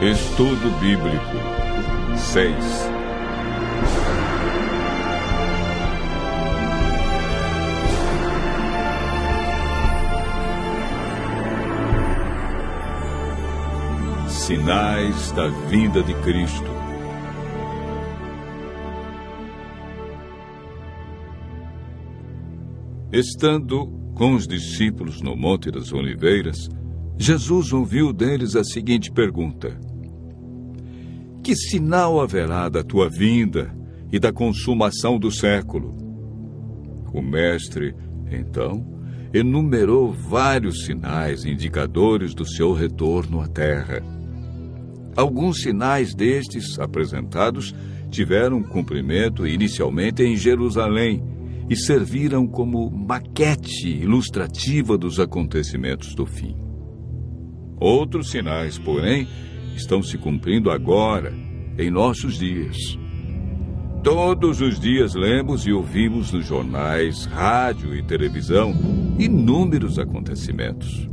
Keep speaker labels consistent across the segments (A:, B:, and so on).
A: Estudo Bíblico 6. Sinais da vinda de Cristo. Estando com os discípulos no Monte das Oliveiras, Jesus ouviu deles a seguinte pergunta: Que sinal haverá da tua vinda e da consumação do século? O mestre, então, enumerou vários sinais indicadores do seu retorno à terra. Alguns sinais destes apresentados tiveram cumprimento inicialmente em Jerusalém e serviram como maquete ilustrativa dos acontecimentos do fim. Outros sinais, porém, estão se cumprindo agora, em nossos dias. Todos os dias lemos e ouvimos nos jornais, rádio e televisão inúmeros acontecimentos.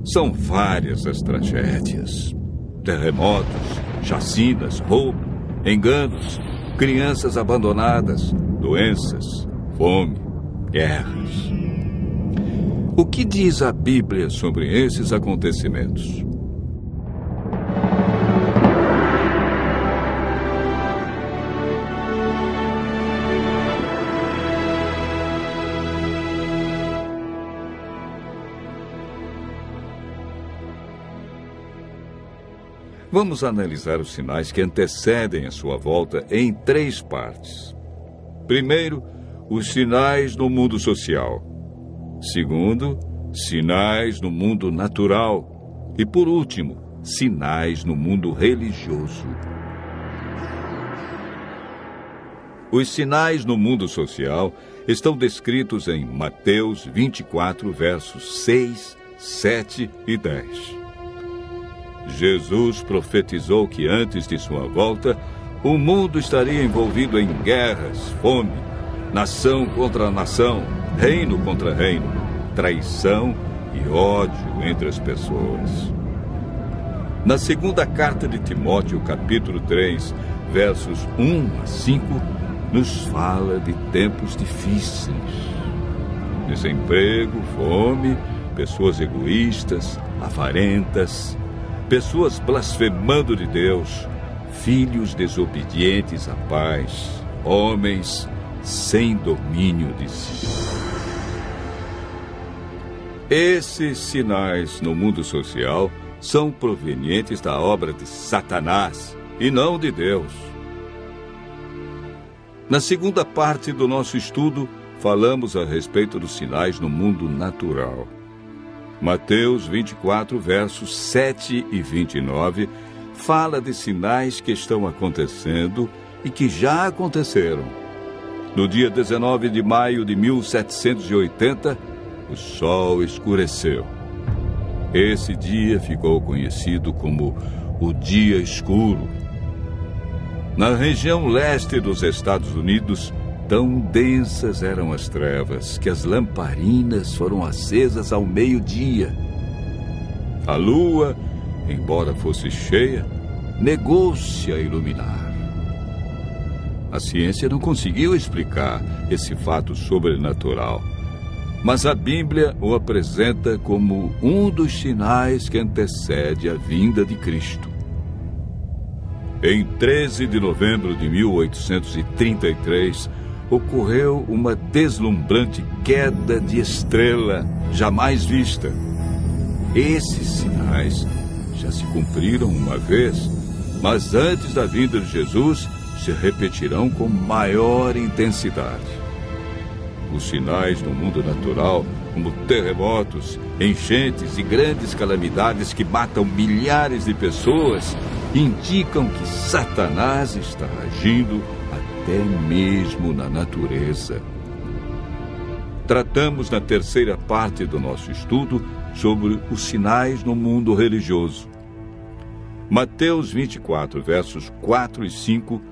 A: São várias as tragédias: terremotos, chacinas, roubo, enganos, crianças abandonadas, doenças, fome, guerras. O que diz a Bíblia sobre esses acontecimentos? Vamos analisar os sinais que antecedem a sua volta em 3 partes. Primeiro, os sinais no mundo social. Segundo, sinais no mundo natural. E, por último, sinais no mundo religioso. Os sinais no mundo social estão descritos em Mateus 24, versos 6, 7 e 10. Jesus profetizou que antes de sua volta, o mundo estaria envolvido em guerras, fome, nação contra nação, reino contra reino, traição e ódio entre as pessoas. Na segunda carta de Timóteo, capítulo 3, versos 1 a 5, nos fala de tempos difíceis. Desemprego, fome, pessoas egoístas, avarentas, pessoas blasfemando de Deus, filhos desobedientes a pais, homens sem domínio de si. Esses sinais no mundo social são provenientes da obra de Satanás e não de Deus. Na segunda parte do nosso estudo, falamos a respeito dos sinais no mundo natural. Mateus 24, versos 7 e 29, fala de sinais que estão acontecendo e que já aconteceram. No dia 19 de maio de 1780, o sol escureceu. Esse dia ficou conhecido como o Dia Escuro. Na região leste dos Estados Unidos, tão densas eram as trevas que as lamparinas foram acesas ao meio-dia. A lua, embora fosse cheia, negou-se a iluminar. A ciência não conseguiu explicar esse fato sobrenatural, mas a Bíblia o apresenta como um dos sinais que antecede a vinda de Cristo. Em 13 de novembro de 1833, ocorreu uma deslumbrante queda de estrela jamais vista. Esses sinais já se cumpriram uma vez, mas antes da vinda de Jesus se repetirão com maior intensidade. Os sinais no mundo natural, como terremotos, enchentes e grandes calamidades que matam milhares de pessoas, indicam que Satanás está agindo até mesmo na natureza. Tratamos na terceira parte do nosso estudo sobre os sinais no mundo religioso. Mateus 24, versos 4 e 5,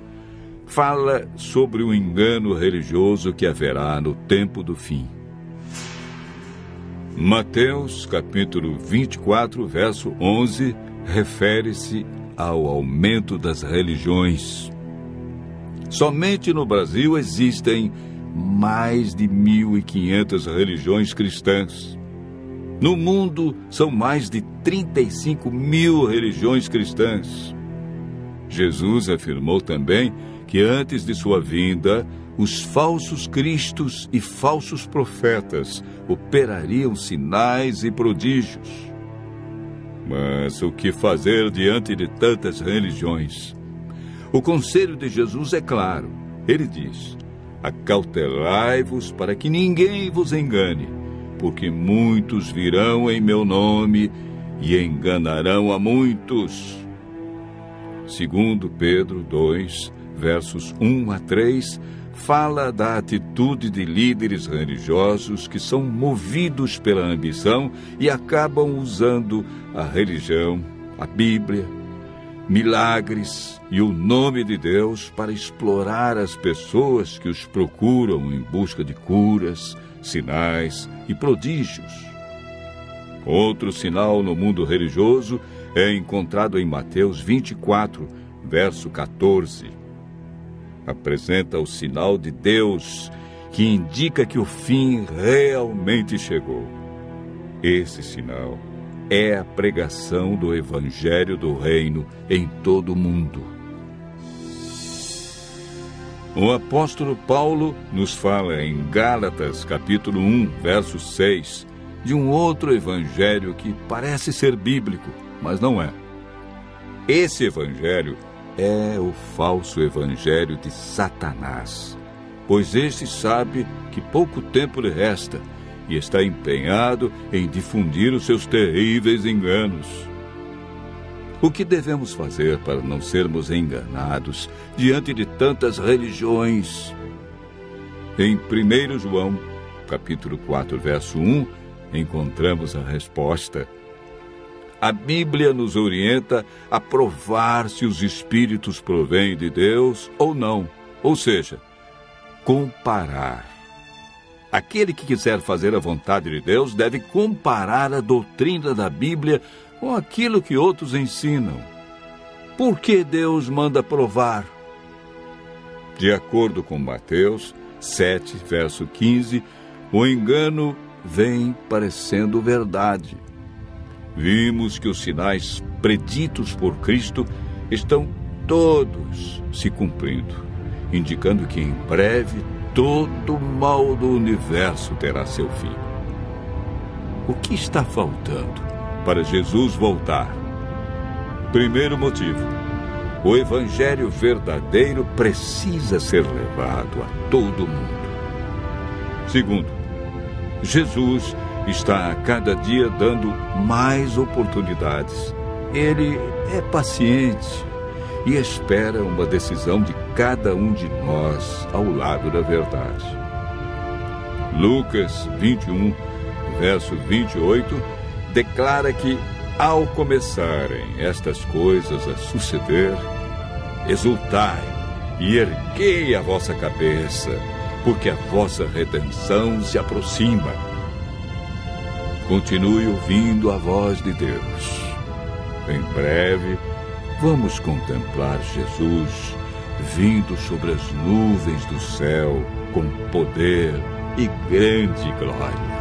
A: fala sobre o engano religioso que haverá no tempo do fim. Mateus, capítulo 24, verso 11, refere-se ao aumento das religiões. Somente no Brasil existem mais de 1.500 religiões cristãs. No mundo, são mais de 35 mil religiões cristãs. Jesus afirmou também que antes de sua vinda, os falsos cristos e falsos profetas operariam sinais e prodígios. Mas o que fazer diante de tantas religiões? O conselho de Jesus é claro. Ele diz: acautelai-vos para que ninguém vos engane, porque muitos virão em meu nome e enganarão a muitos. Segundo Pedro 2, versos 1 a 3, fala da atitude de líderes religiosos que são movidos pela ambição e acabam usando a religião, a Bíblia, milagres e o nome de Deus para explorar as pessoas que os procuram em busca de curas, sinais e prodígios. Outro sinal no mundo religioso é encontrado em Mateus 24, verso 14. Apresenta o sinal de Deus, que indica que o fim realmente chegou. Esse sinal é a pregação do Evangelho do Reino em todo o mundo. O apóstolo Paulo nos fala em Gálatas, capítulo 1, verso 6, de um outro evangelho que parece ser bíblico, mas não é. Esse evangelho é o falso evangelho de Satanás, pois este sabe que pouco tempo lhe resta e está empenhado em difundir os seus terríveis enganos. O que devemos fazer para não sermos enganados diante de tantas religiões? Em 1 João, capítulo 4, verso 1, encontramos a resposta. A Bíblia nos orienta a provar se os espíritos provêm de Deus ou não, ou seja, comparar. Aquele que quiser fazer a vontade de Deus deve comparar a doutrina da Bíblia com aquilo que outros ensinam. Por que Deus manda provar? De acordo com Mateus 7, verso 15, o engano vem parecendo verdade. Vimos que os sinais preditos por Cristo estão todos se cumprindo, indicando que em breve todo o mal do universo terá seu fim. O que está faltando para Jesus voltar? Primeiro motivo: o evangelho verdadeiro precisa ser levado a todo mundo. Segundo, Jesus está a cada dia dando mais oportunidades. Ele é paciente e espera uma decisão de cada um de nós ao lado da verdade. Lucas 21, verso 28, declara que, ao começarem estas coisas a suceder, exultai e erguei a vossa cabeça, porque a vossa redenção se aproxima. Continue ouvindo a voz de Deus. Em breve, vamos contemplar Jesus vindo sobre as nuvens do céu com poder e grande glória.